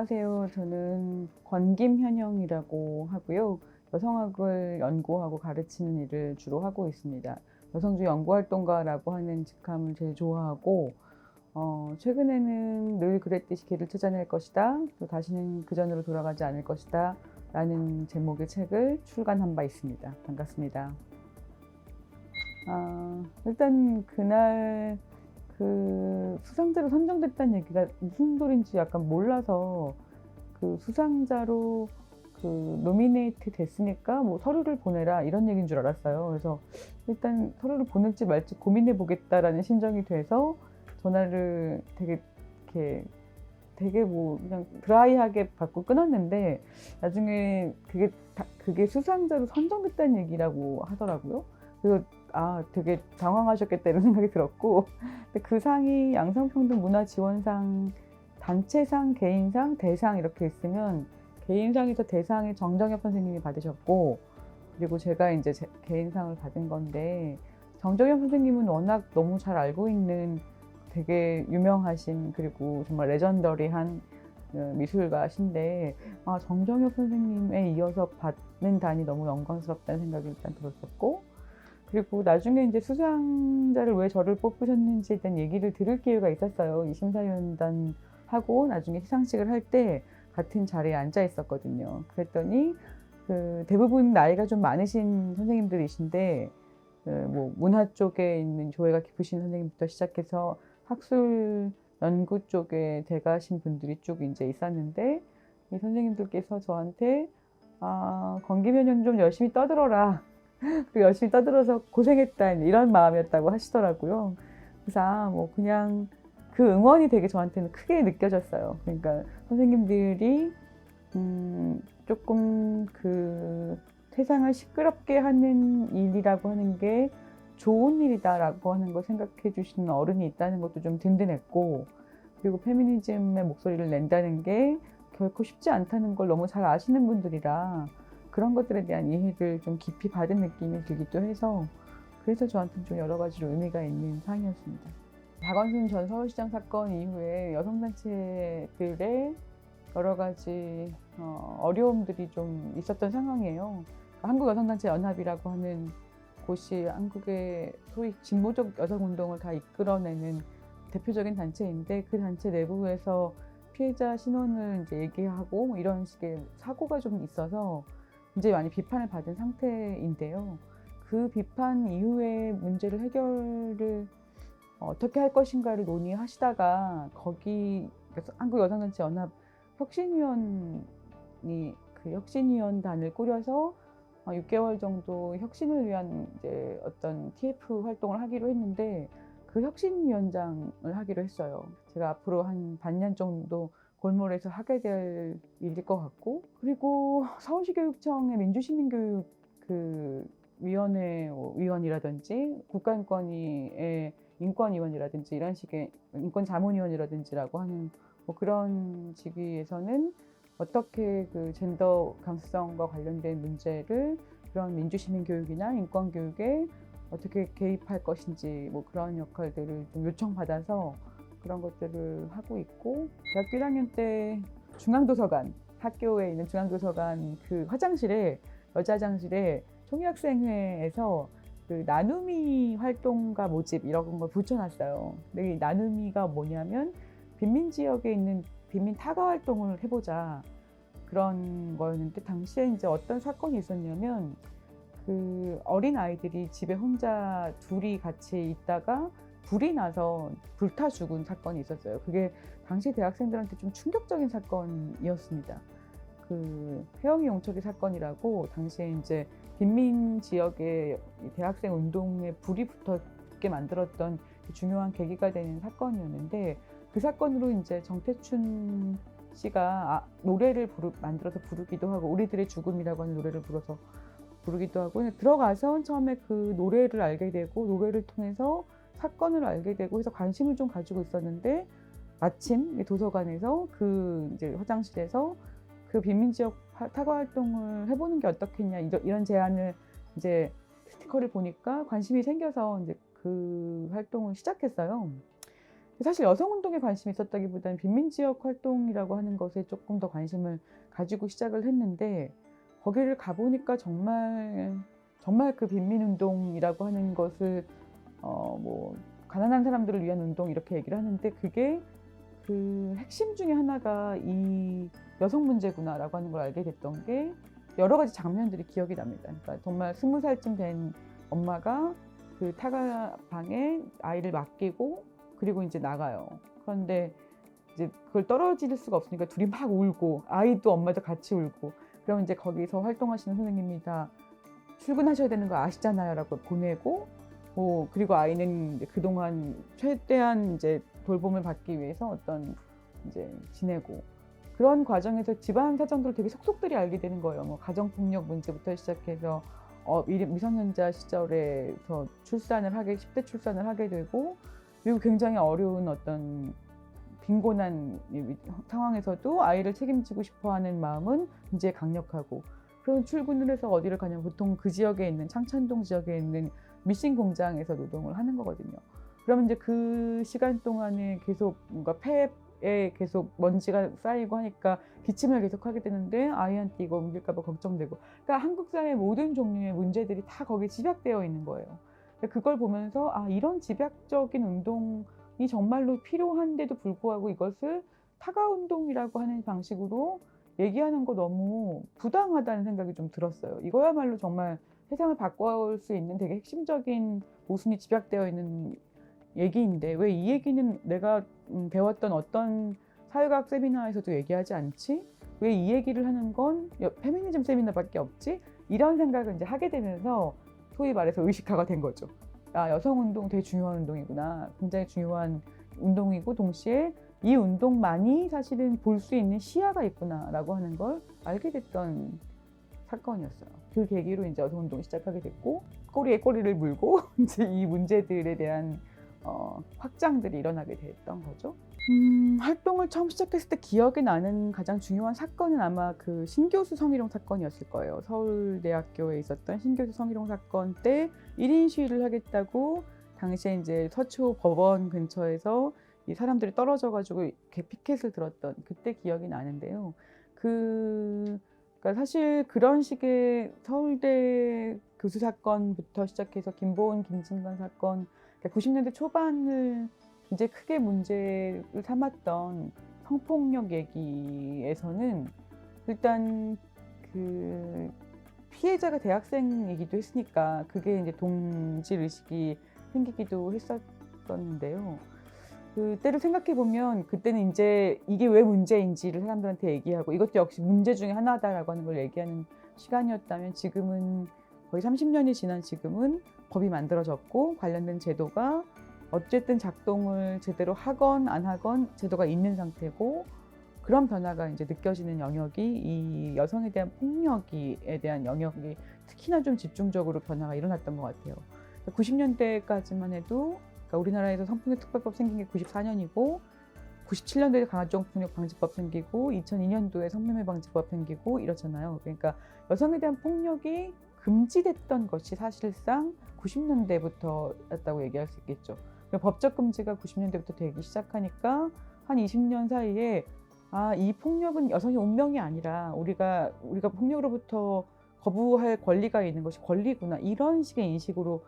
안녕하세요. 저는 권김현영이라고 하고요. 여성학을 연구하고 가르치는 일을 주로 하고 있습니다. 여성주의 연구활동가라고 하는 직함을 제일 좋아하고 최근에는 늘 그랬듯이 길을 찾아낼 것이다. 또 다시는 그전으로 돌아가지 않을 것이다. 라는 제목의 책을 출간한 바 있습니다. 반갑습니다. 일단 그날 그 수상자로 선정됐다는 얘기가 무슨 소린지 약간 몰라서 그 수상자로 그 노미네이트 됐으니까 뭐 서류를 보내라 이런 얘기인 줄 알았어요. 그래서 일단 서류를 보낼지 말지 고민해 보겠다라는 심정이 돼서 전화를 되게 뭐 그냥 드라이하게 받고 끊었는데 나중에 그게 수상자로 선정됐다는 얘기라고 하더라고요. 그래서 되게 당황하셨겠다 이런 생각이 들었고, 근데 그 상이 양성평등문화지원상 단체상, 개인상, 대상 이렇게 있으면 개인상에서 대상이 정정엽 선생님이 받으셨고, 그리고 제가 이제 개인상을 받은 건데, 정정엽 선생님은 워낙 너무 잘 알고 있는 되게 유명하신 그리고 정말 레전더리한 미술가신데 정정엽 선생님에 이어서 받는 단이 너무 영광스럽다는 생각이 일단 들었었고, 그리고 나중에 이제 수상자를 왜 저를 뽑으셨는지에 대한 얘기를 들을 기회가 있었어요. 이 심사위원단하고 나중에 시상식을 할 때 같은 자리에 앉아 있었거든요. 그랬더니 그 대부분 나이가 좀 많으신 선생님들이신데 뭐 문화 쪽에 있는 조예가 깊으신 선생님부터 시작해서 학술 연구 쪽에 대가신 분들이 쭉 이제 있었는데, 이 선생님들께서 저한테 권김현영 좀 열심히 떠들어라. 그리고 열심히 떠들어서 고생했다 이런 마음이었다고 하시더라고요. 그래서 뭐 그냥 그 응원이 되게 저한테는 크게 느껴졌어요. 그러니까 선생님들이 조금 그 세상을 시끄럽게 하는 일이라고 하는 게 좋은 일이다라고 하는 걸 생각해 주시는 어른이 있다는 것도 좀 든든했고, 그리고 페미니즘의 목소리를 낸다는 게 결코 쉽지 않다는 걸 너무 잘 아시는 분들이라 그런 것들에 대한 이해를 좀 깊이 받은 느낌이 들기도 해서, 그래서 저한테는 좀 여러 가지로 의미가 있는 상이었습니다. 박원순 전 서울시장 사건 이후에 여성단체들의 여러 가지 어려움들이 좀 있었던 상황이에요. 한국여성단체연합이라고 하는 곳이 한국의 소위 진보적 여성운동을 다 이끌어내는 대표적인 단체인데, 그 단체 내부에서 피해자 신원을 이제 얘기하고 뭐 이런 식의 사고가 좀 있어서 굉장히 많이 비판을 받은 상태인데요. 그 비판 이후에 문제를 해결을 어떻게 할 것인가를 논의하시다가 거기 한국여성단체연합 혁신위원이 그 혁신위원단을 꾸려서 6개월 정도 혁신을 위한 이제 어떤 TF 활동을 하기로 했는데, 그 혁신위원장을 하기로 했어요. 제가 앞으로 한 반년 정도 골몰에서 하게 될 일일 것 같고, 그리고 서울시교육청의 민주시민교육 그 위원회 위원이라든지 국가인권위의 인권위원이라든지 이런 식의 인권자문위원이라든지라고 하는 뭐 그런 직위에서는 어떻게 그 젠더 감수성과 관련된 문제를 그런 민주시민 교육이나 인권 교육에 어떻게 개입할 것인지 뭐 그런 역할들을 좀 요청받아서 그런 것들을 하고 있고, 대학교 1학년 때 중앙도서관, 학교에 있는 중앙도서관 그 화장실에, 여자 화장실에 총학생회에서 그 나눔이 활동가 모집 이런 걸 붙여놨어요. 근데 이 나눔이가 뭐냐면 빈민 지역에 있는 빈민 타가 활동을 해보자 그런 거였는데, 당시에 이제 어떤 사건이 있었냐면 그 어린 아이들이 집에 혼자 둘이 같이 있다가 불이 나서 불타 죽은 사건이 있었어요. 그게 당시 대학생들한테 좀 충격적인 사건이었습니다. 그 혜영이 용척이 사건이라고 당시에 이제 빈민 지역의 대학생 운동에 불이 붙었게 만들었던 중요한 계기가 되는 사건이었는데, 그 사건으로 이제 정태춘 씨가 노래를 만들어서 부르기도 하고, 우리들의 죽음이라고 하는 노래를 부르기도 하고, 들어가서 처음에 그 노래를 알게 되고 노래를 통해서 사건을 알게 되고 해서 관심을 좀 가지고 있었는데, 마침 도서관에서 그 이제 화장실에서 그 빈민 지역 타거 활동을 해보는 게 어떻겠냐 이런 제안을 이제 스티커를 보니까 관심이 생겨서 이제 그 활동을 시작했어요. 사실 여성 운동에 관심이 있었다기보다는 빈민지역 활동이라고 하는 것에 조금 더 관심을 가지고 시작을 했는데 거기를 가보니까 정말 그 빈민운동이라고 하는 것을 뭐 가난한 사람들을 위한 운동 이렇게 얘기를 하는데 그게 그 핵심 중에 하나가 이 여성 문제구나라고 하는 걸 알게 됐던 게 여러 가지 장면들이 기억이 납니다. 그러니까 정말 20살쯤 된 엄마가 그 타가방에 아이를 맡기고 그리고 이제 나가요. 그런데 이제 그걸 떨어질 수가 없으니까 둘이 막 울고 아이도 엄마도 같이 울고 그러면 이제 거기서 활동하시는 선생님이 다 출근하셔야 되는 거 아시잖아요 라고 보내고 그리고 아이는 이제 그동안 최대한 이제 돌봄을 받기 위해서 어떤 이제 지내고 그런 과정에서 집안 사정들을 되게 속속들이 알게 되는 거예요. 뭐 가정폭력 문제부터 시작해서 미성년자 시절에서 10대 출산을 하게 되고 그리고 굉장히 어려운 어떤 빈곤한 상황에서도 아이를 책임지고 싶어하는 마음은 굉장히 강력하고 그런 출근을 해서 어디를 가냐면 보통 그 지역에 있는 창천동 지역에 있는 미싱 공장에서 노동을 하는 거거든요. 그러면 이제 그 시간 동안에 계속 뭔가 폐에 계속 먼지가 쌓이고 하니까 기침을 계속 하게 되는데 아이한테 이거 옮길까 봐 걱정되고 그러니까 한국 사회의 모든 종류의 문제들이 다 거기에 집약되어 있는 거예요. 그걸 보면서 이런 집약적인 운동이 정말로 필요한데도 불구하고 이것을 타가운동이라고 하는 방식으로 얘기하는 거 너무 부당하다는 생각이 좀 들었어요. 이거야말로 정말 세상을 바꿔올 수 있는 되게 핵심적인 모순이 집약되어 있는 얘기인데 왜 이 얘기는 내가 배웠던 어떤 사회과학 세미나에서도 얘기하지 않지? 왜 이 얘기를 하는 건 페미니즘 세미나밖에 없지? 이런 생각을 이제 하게 되면서 소위 말해서 의식화가 된 거죠. 여성운동 되게 중요한 운동이구나. 굉장히 중요한 운동이고 동시에 이 운동만이 사실은 볼 수 있는 시야가 있구나라고 하는 걸 알게 됐던 사건이었어요. 그 계기로 이제 여성운동을 시작하게 됐고 꼬리에 꼬리를 물고 이제 이 문제들에 대한 확장들이 일어나게 됐던 거죠. 활동을 처음 시작했을 때 기억에 나는 가장 중요한 사건은 아마 그 신교수 성희롱 사건이었을 거예요. 서울대학교에 있었던 신교수 성희롱 사건 때 1인 시위를 하겠다고 당시에 이제 서초 법원 근처에서 이 사람들이 떨어져가지고 이렇게 피켓을 들었던 그때 기억이 나는데요. 그러니까 사실 그런 식의 서울대 교수 사건부터 시작해서 김보은, 김진관 사건, 그러니까 90년대 초반을 이제 크게 문제를 삼았던 성폭력 얘기에서는 일단 그 피해자가 대학생이기도 했으니까 그게 이제 동질 의식이 생기기도 했었는데요. 그때를 생각해 보면 그때는 이제 이게 왜 문제인지를 사람들한테 얘기하고 이것도 역시 문제 중에 하나다라고 하는 걸 얘기하는 시간이었다면 지금은 거의 30년이 지난 지금은 법이 만들어졌고 관련된 제도가 어쨌든 작동을 제대로 하건 안 하건 제도가 있는 상태고 그런 변화가 이제 느껴지는 영역이 이 여성에 대한 폭력에 대한 영역이 특히나 좀 집중적으로 변화가 일어났던 것 같아요. 90년대까지만 해도 그러니까 우리나라에서 성폭력 특별법 생긴 게 94년이고 97년도에 강아지성폭력 방지법 생기고 2002년도에 성매매 방지법 생기고 이렇잖아요. 그러니까 여성에 대한 폭력이 금지됐던 것이 사실상 90년대부터였다고 얘기할 수 있겠죠. 법적 금지가 90년대부터 되기 시작하니까 한 20년 사이에 이 폭력은 여성의 운명이 아니라 우리가 폭력으로부터 거부할 권리가 있는 것이 권리구나 이런 식의 인식으로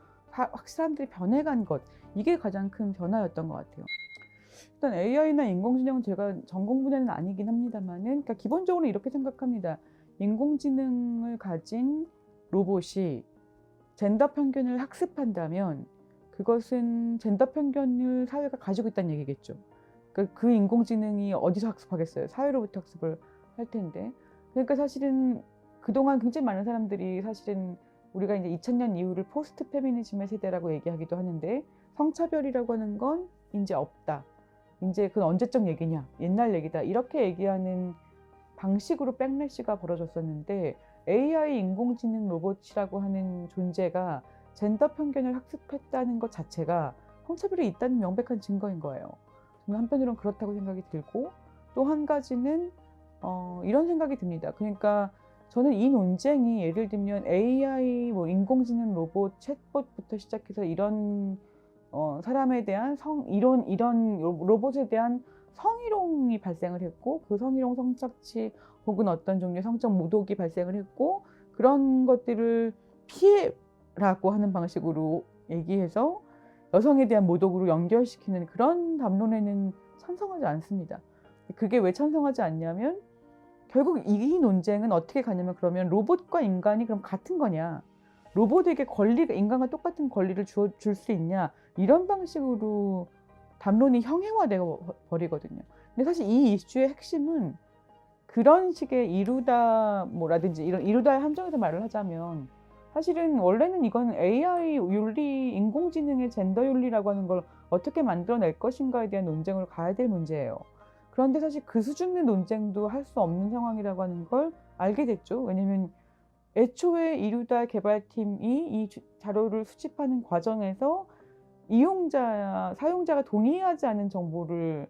사람들이 변해간 것 이게 가장 큰 변화였던 것 같아요. 일단 AI나 인공지능은 제가 전공 분야는 아니긴 합니다만은 그러니까 기본적으로 이렇게 생각합니다. 인공지능을 가진 로봇이 젠더 편견을 학습한다면 그것은 젠더 편견을 사회가 가지고 있다는 얘기겠죠. 그 인공지능이 어디서 학습하겠어요? 사회로부터 학습을 할 텐데. 그러니까 사실은 그동안 굉장히 많은 사람들이 사실은 우리가 이제 2000년 이후를 포스트 페미니즘의 세대라고 얘기하기도 하는데 성차별이라고 하는 건 이제 없다. 이제 그건 언제적 얘기냐? 옛날 얘기다. 이렇게 얘기하는 방식으로 백래시가 벌어졌었는데 AI 인공지능 로봇이라고 하는 존재가 젠더 편견을 학습했다는 것 자체가 성차별이 있다는 명백한 증거인 거예요. 저는 한편으로는 그렇다고 생각이 들고 또 한 가지는 이런 생각이 듭니다. 그러니까 저는 이 논쟁이 예를 들면 AI, 인공지능 로봇, 챗봇부터 시작해서 이런 사람에 대한 이런 로봇에 대한 성희롱이 발생을 했고, 그 성희롱, 성착취 혹은 어떤 종류의 성적 모독이 발생을 했고, 그런 것들을 피해라고 하는 방식으로 얘기해서 여성에 대한 모독으로 연결시키는 그런 담론에는 찬성하지 않습니다. 그게 왜 찬성하지 않냐면, 결국 이 논쟁은 어떻게 가냐면, 그러면 로봇과 인간이 그럼 같은 거냐, 로봇에게 인간과 똑같은 권리를 줄 수 있냐, 이런 방식으로 담론이 형해화되어 버리거든요. 근데 사실 이 이슈의 핵심은 그런 식의 이루다 뭐라든지 이런 이루다의 함정에서 말을 하자면, 사실은 원래는 이건 AI 윤리, 인공지능의 젠더 윤리라고 하는 걸 어떻게 만들어낼 것인가에 대한 논쟁을 가야 될 문제예요. 그런데 사실 그 수준의 논쟁도 할 수 없는 상황이라고 하는 걸 알게 됐죠. 왜냐면 애초에 이루다 개발팀이 이 자료를 수집하는 과정에서 사용자가 동의하지 않은 정보를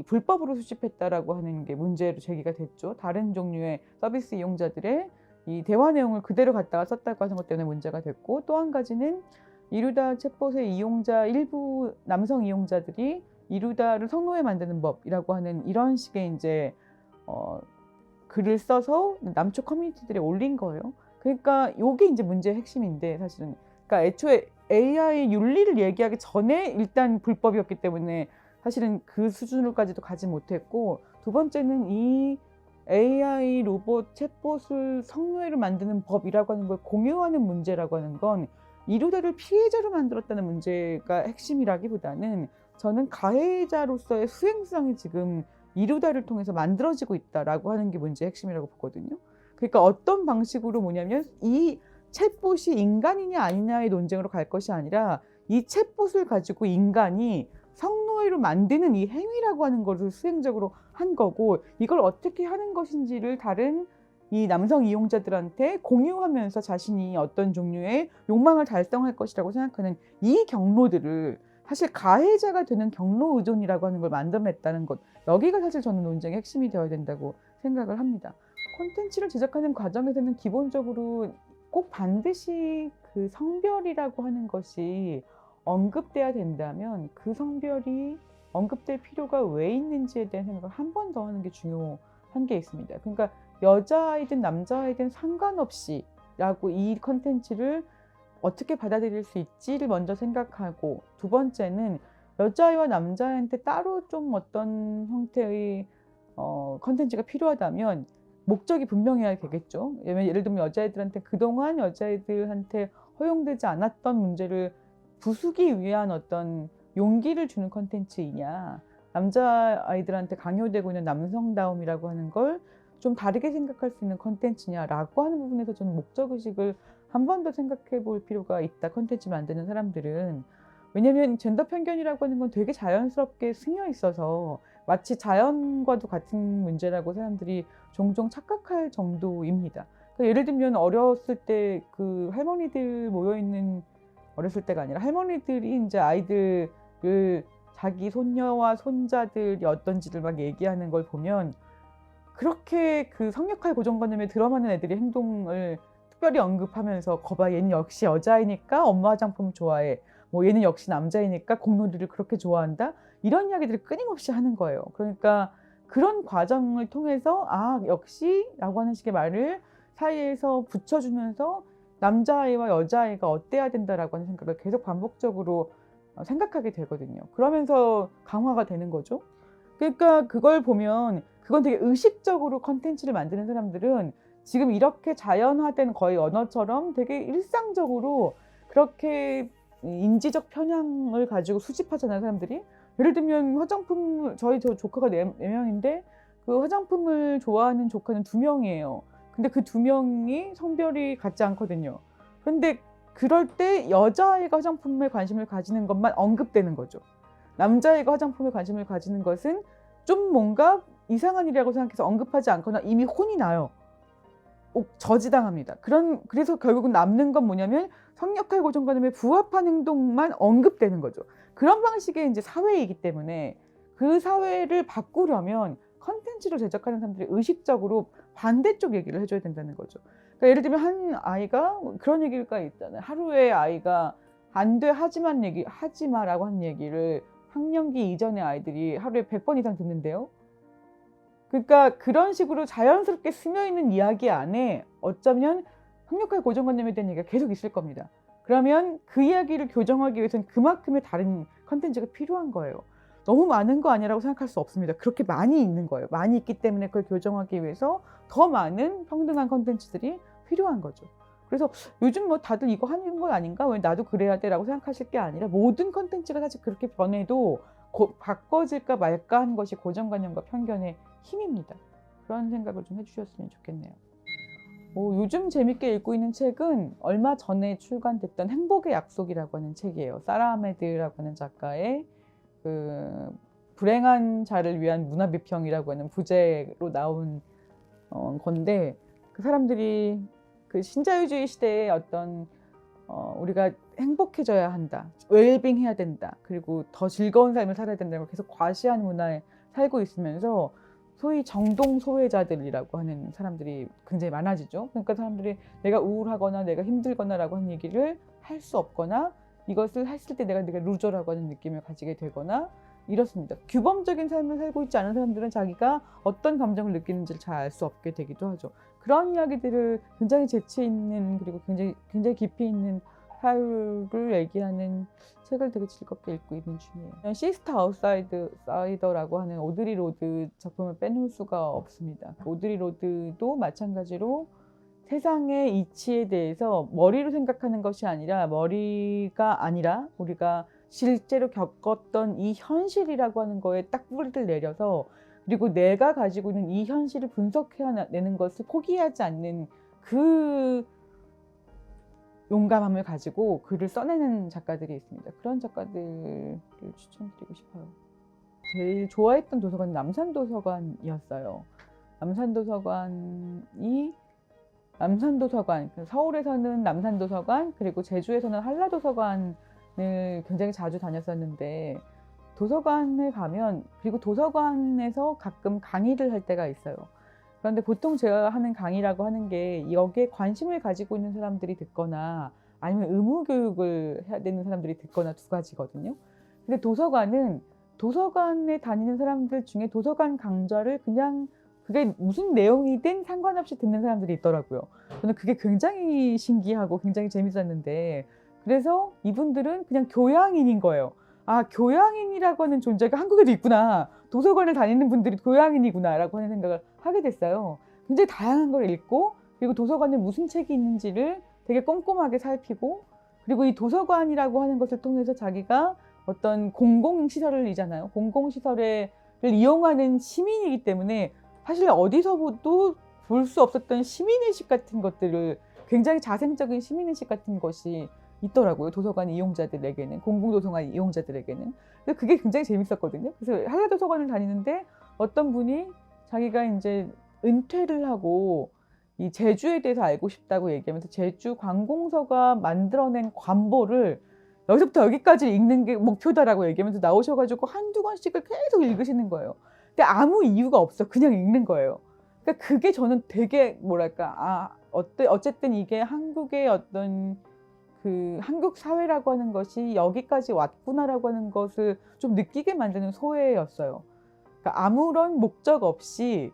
불법으로 수집했다라고 하는 게 문제로 제기가 됐죠. 다른 종류의 서비스 이용자들의 이 대화 내용을 그대로 갖다가 썼다고 하는 것 때문에 문제가 됐고, 또 한 가지는 이루다 챗봇의 일부 남성 이용자들이 이루다를 성노예 만드는 법이라고 하는 이런 식의 이제 글을 써서 남쪽 커뮤니티들에 올린 거예요. 그러니까 이게 이제 문제의 핵심인데, 사실은 그러니까 애초에 AI 윤리를 얘기하기 전에 일단 불법이었기 때문에 사실은 그 수준으로까지도 가지 못했고, 두 번째는 이 AI 로봇 챗봇을 성노예로 만드는 법이라고 하는 걸 공유하는 문제라고 하는 건 이루다를 피해자로 만들었다는 문제가 핵심이라기보다는, 저는 가해자로서의 수행성이 지금 이루다를 통해서 만들어지고 있다라고 하는 게 문제의 핵심이라고 보거든요. 그러니까 어떤 방식으로 뭐냐면, 이 챗봇이 인간이냐 아니냐의 논쟁으로 갈 것이 아니라, 이 챗봇을 가지고 인간이 성노예로 만드는 이 행위라고 하는 것을 수행적으로 한 거고, 이걸 어떻게 하는 것인지를 다른 이 남성 이용자들한테 공유하면서 자신이 어떤 종류의 욕망을 달성할 것이라고 생각하는 이 경로들을, 사실 가해자가 되는 경로 의존이라고 하는 걸 만들어냈다는 것, 여기가 사실 저는 논쟁의 핵심이 되어야 된다고 생각을 합니다. 콘텐츠를 제작하는 과정에서는 기본적으로 꼭 반드시 그 성별이라고 하는 것이 언급돼야 된다면, 그 성별이 언급될 필요가 왜 있는지에 대한 생각을 한 번 더 하는 게 중요한 게 있습니다. 그러니까 여자아이든 남자아이든 상관없이 라고 이 컨텐츠를 어떻게 받아들일 수 있지를 먼저 생각하고, 두 번째는 여자아이와 남자아이한테 따로 좀 어떤 형태의 컨텐츠가 필요하다면 목적이 분명해야 되겠죠. 예를 들면 여자아이들한테 그동안 여자아이들한테 허용되지 않았던 문제를 부수기 위한 어떤 용기를 주는 컨텐츠이냐, 남자아이들한테 강요되고 있는 남성다움이라고 하는 걸 좀 다르게 생각할 수 있는 컨텐츠냐라고 하는 부분에서 저는 목적의식을 한 번 더 생각해 볼 필요가 있다, 컨텐츠 만드는 사람들은. 왜냐면 젠더 편견이라고 하는 건 되게 자연스럽게 스며 있어서 마치 자연과도 같은 문제라고 사람들이 종종 착각할 정도입니다. 그러니까 예를 들면 어렸을 때 그 할머니들 모여있는, 어렸을 때가 아니라 할머니들이 이제 아이들을 자기 손녀와 손자들이 어떤지를 막 얘기하는 걸 보면, 그렇게 그 성역할 고정관념에 들어맞는 애들의 행동을 특별히 언급하면서, 거봐 얘는 역시 여자이니까 엄마 화장품 좋아해, 뭐 얘는 역시 남자이니까 공놀이를 그렇게 좋아한다, 이런 이야기들을 끊임없이 하는 거예요. 그러니까 그런 과정을 통해서 역시 라고 하는 식의 말을 사이에서 붙여주면서 남자아이와 여자아이가 어때야 된다라고 하는 생각을 계속 반복적으로 생각하게 되거든요. 그러면서 강화가 되는 거죠. 그러니까 그걸 보면, 그건 되게 의식적으로 컨텐츠를 만드는 사람들은 지금 이렇게 자연화된 거의 언어처럼 되게 일상적으로 그렇게 인지적 편향을 가지고 수집하잖아요, 사람들이. 예를 들면 저 조카가 4명인데 그 화장품을 좋아하는 조카는 2명이에요. 근데 그 2명이 성별이 같지 않거든요. 그런데 그럴 때 여자아이가 화장품에 관심을 가지는 것만 언급되는 거죠. 남자아이가 화장품에 관심을 가지는 것은 좀 뭔가 이상한 일이라고 생각해서 언급하지 않거나 이미 혼이 나요. 저지당합니다. 그래서 결국은 남는 건 뭐냐면, 성역할 고정관념에 부합한 행동만 언급되는 거죠. 그런 방식의 이제 사회이기 때문에, 그 사회를 바꾸려면 컨텐츠를 제작하는 사람들이 의식적으로 반대쪽 얘기를 해줘야 된다는 거죠. 그러니까 예를 들면 한 아이가 그런 얘기가 있잖아요. 하루에 아이가 안 돼, 하지 마라고 하는 얘기를 학령기 이전의 아이들이 하루에 100번 이상 듣는데요. 그러니까 그런 식으로 자연스럽게 스며있는 이야기 안에 어쩌면 학력화의 고정관념에 대한 얘기가 계속 있을 겁니다. 그러면 그 이야기를 교정하기 위해서는 그만큼의 다른 컨텐츠가 필요한 거예요. 너무 많은 거 아니라고 생각할 수 없습니다. 그렇게 많이 있는 거예요. 많이 있기 때문에 그걸 교정하기 위해서 더 많은 평등한 컨텐츠들이 필요한 거죠. 그래서 요즘 뭐 다들 이거 하는 건 아닌가? 왜 나도 그래야 돼? 라고 생각하실 게 아니라 모든 컨텐츠가 사실 그렇게 변해도 바꿔질까 말까 하는 것이 고정관념과 편견의 힘입니다. 그런 생각을 좀 해주셨으면 좋겠네요. 요즘 재밌게 읽고 있는 책은 얼마 전에 출간됐던 행복의 약속이라고 하는 책이에요. 사라 아메드라고 하는 작가의 그 불행한 자를 위한 문화비평이라고 하는 부제로 나온 건데, 그 사람들이 그 신자유주의 시대에 어떤 우리가 행복해져야 한다, 웰빙 해야 된다, 그리고 더 즐거운 삶을 살아야 된다고 계속 과시한 문화에 살고 있으면서 소위 정동 소외자들이라고 하는 사람들이 굉장히 많아지죠. 그러니까 사람들이 내가 우울하거나 내가 힘들거나라고 하는 얘기를 할 수 없거나 이것을 했을 때 내가 루저라고 하는 느낌을 가지게 되거나 이렇습니다. 규범적인 삶을 살고 있지 않은 사람들은 자기가 어떤 감정을 느끼는지를 잘 알 수 없게 되기도 하죠. 그런 이야기들을 굉장히 재치 있는, 그리고 굉장히 깊이 있는 사유를 얘기하는 책을 되게 즐겁게 읽고 있는 중이에요. 시스터 아웃사이더라고 하는 오드리 로드 작품을 빼놓을 수가 없습니다. 오드리 로드도 마찬가지로 세상의 이치에 대해서 머리로 생각하는 것이 아니라 우리가 실제로 겪었던 이 현실이라고 하는 거에 딱 뿌리를 내려서, 그리고 내가 가지고 있는 이 현실을 분석해내는 것을 포기하지 않는 그 용감함을 가지고 글을 써내는 작가들이 있습니다. 그런 작가들을 추천드리고 싶어요. 제일 좋아했던 도서관은 남산도서관이었어요. 남산도서관, 서울에서는 남산도서관, 그리고 제주에서는 한라도서관을 굉장히 자주 다녔었는데, 도서관에 가면, 그리고 도서관에서 가끔 강의를 할 때가 있어요. 그런데 보통 제가 하는 강의라고 하는 게 여기에 관심을 가지고 있는 사람들이 듣거나 아니면 의무 교육을 해야 되는 사람들이 듣거나 두 가지거든요. 근데 도서관에 다니는 사람들 중에 도서관 강좌를 그냥 그게 무슨 내용이든 상관없이 듣는 사람들이 있더라고요. 저는 그게 굉장히 신기하고 굉장히 재밌었는데, 그래서 이분들은 그냥 교양인인 거예요. 아, 교양인이라고 하는 존재가 한국에도 있구나. 도서관을 다니는 분들이 교양인이구나 라고 하는 생각을 하게 됐어요. 굉장히 다양한 걸 읽고, 그리고 도서관에 무슨 책이 있는지를 되게 꼼꼼하게 살피고, 그리고 이 도서관이라고 하는 것을 통해서 자기가 어떤 공공시설이잖아요. 공공시설을 이용하는 시민이기 때문에 사실 어디서도 볼 수 없었던 시민의식 같은 것들을, 굉장히 자생적인 시민의식 같은 것이 있더라고요. 도서관 이용자들에게는, 공공도서관 이용자들에게는. 그래서 그게 굉장히 재밌었거든요. 그래서 한라도서관을 다니는데 어떤 분이 자기가 이제 은퇴를 하고 이 제주에 대해서 알고 싶다고 얘기하면서 제주 관공서가 만들어낸 관보를 여기서부터 여기까지 읽는 게 목표다라고 얘기하면서 나오셔가지고 한두 권씩을 계속 읽으시는 거예요. 근데 아무 이유가 없어. 그냥 읽는 거예요. 그러니까 그게 저는 되게 어쨌든 이게 한국의 어떤 그 한국 사회라고 하는 것이 여기까지 왔구나라고 하는 것을 좀 느끼게 만드는 소회였어요. 그러니까 아무런 목적 없이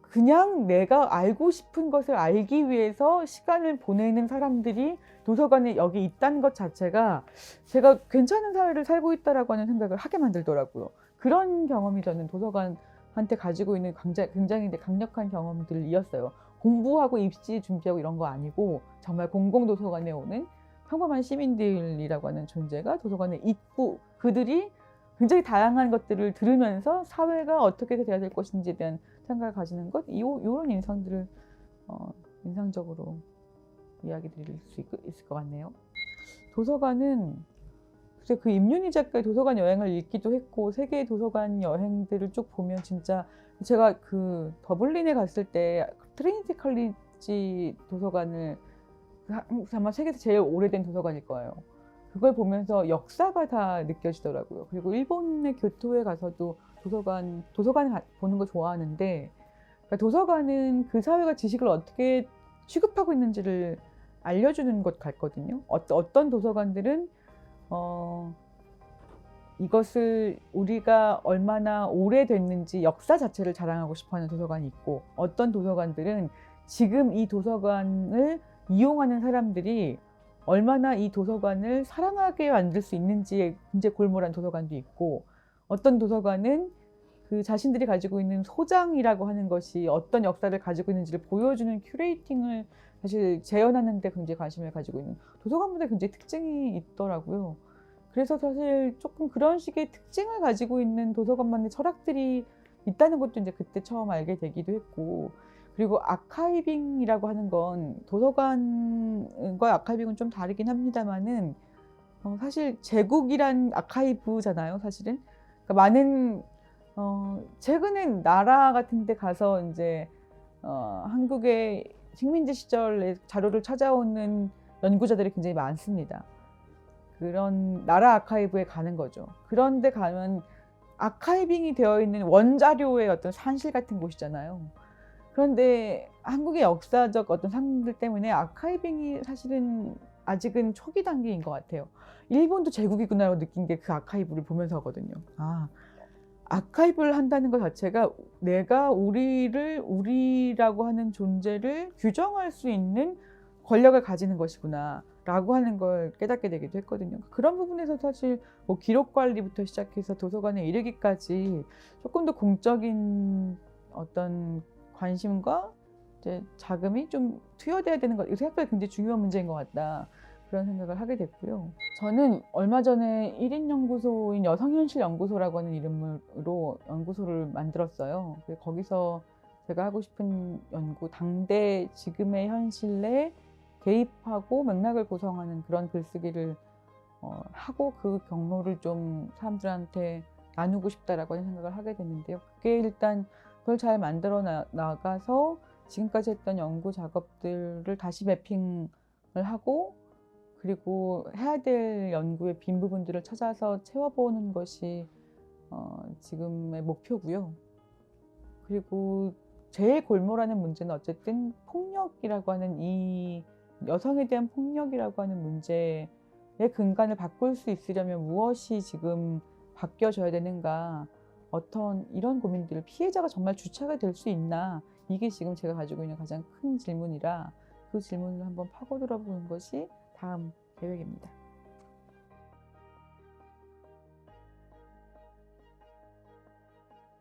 그냥 내가 알고 싶은 것을 알기 위해서 시간을 보내는 사람들이 도서관에 여기 있다는 것 자체가 제가 괜찮은 사회를 살고 있다라고 하는 생각을 하게 만들더라고요. 그런 경험이 저는 도서관한테 가지고 있는 굉장히 강력한 경험들이었어요. 공부하고 입시 준비하고 이런 거 아니고 정말 공공도서관에 오는 평범한 시민들이라고 하는 존재가 도서관에 있고, 그들이 굉장히 다양한 것들을 들으면서 사회가 어떻게 돼야 될 것인지에 대한 생각을 가지는 것, 이런 인상들을 인상적으로 이야기 드릴 수 있을 것 같네요. 도서관은 그 임윤희 작가의 도서관 여행을 읽기도 했고, 세계의 도서관 여행들을 쭉 보면 진짜, 제가 그 더블린에 갔을 때 트리니티 컬리지 도서관을, 아마 세계에서 제일 오래된 도서관일 거예요. 그걸 보면서 역사가 다 느껴지더라고요. 그리고 일본의 교토에 가서도 도서관 보는 거 좋아하는데, 그러니까 도서관은 그 사회가 지식을 어떻게 취급하고 있는지를 알려주는 것 같거든요. 어떤 도서관들은 이것을 우리가 얼마나 오래됐는지 역사 자체를 자랑하고 싶어하는 도서관이 있고, 어떤 도서관들은 지금 이 도서관을 이용하는 사람들이 얼마나 이 도서관을 사랑하게 만들 수 있는지에 굉장히 골몰한 도서관도 있고, 어떤 도서관은 그 자신들이 가지고 있는 소장이라고 하는 것이 어떤 역사를 가지고 있는지를 보여주는 큐레이팅을 사실 재현하는 데 굉장히 관심을 가지고 있는 도서관마다 굉장히 특징이 있더라고요. 그래서 사실 조금 그런 식의 특징을 가지고 있는 도서관만의 철학들이 있다는 것도 이제 그때 처음 알게 되기도 했고, 그리고 아카이빙이라고 하는 건 도서관과 아카이빙은 좀 다르긴 합니다만은 사실 제국이란 아카이브잖아요, 사실은. 그러니까 많은 최근엔 나라 같은 데 가서 이제 한국의 식민지 시절의 자료를 찾아오는 연구자들이 굉장히 많습니다. 그런 나라 아카이브에 가는 거죠. 그런데 가면 아카이빙이 되어 있는 원자료의 어떤 산실 같은 곳이잖아요. 그런데 한국의 역사적 어떤 상들 때문에 아카이빙이 사실은 아직은 초기 단계인 것 같아요. 일본도 제국이구나라고 느낀 게 그 아카이브를 보면서거든요. 아카이브를 한다는 것 자체가 내가 우리라고 하는 존재를 규정할 수 있는 권력을 가지는 것이구나 라고 하는 걸 깨닫게 되기도 했거든요. 그런 부분에서 사실 뭐 기록 관리부터 시작해서 도서관에 이르기까지 조금 더 공적인 어떤 관심과 이제 자금이 좀 투여돼야 되는 것, 생각보다 굉장히 중요한 문제인 것 같다, 그런 생각을 하게 됐고요. 저는 얼마 전에 1인 연구소인 여성현실연구소라고 하는 이름으로 연구소를 만들었어요. 거기서 제가 하고 싶은 연구, 당대 지금의 현실에 개입하고 맥락을 구성하는 그런 글쓰기를 하고 그 경로를 좀 사람들한테 나누고 싶다라고 하는 생각을 하게 됐는데요. 그게 일단 그걸 잘 만들어 나가서 지금까지 했던 연구 작업들을 다시 매핑을 하고, 그리고 해야 될 연구의 빈 부분들을 찾아서 채워보는 것이 지금의 목표고요. 그리고 제일 골몰하는 문제는 어쨌든 폭력이라고 하는, 이 여성에 대한 폭력이라고 하는 문제의 근간을 바꿀 수 있으려면 무엇이 지금 바뀌어져야 되는가, 어떤 이런 고민들, 피해자가 정말 주체가 될 수 있나, 이게 지금 제가 가지고 있는 가장 큰 질문이라 그 질문을 한번 파고들어 보는 것이 다음 계획입니다.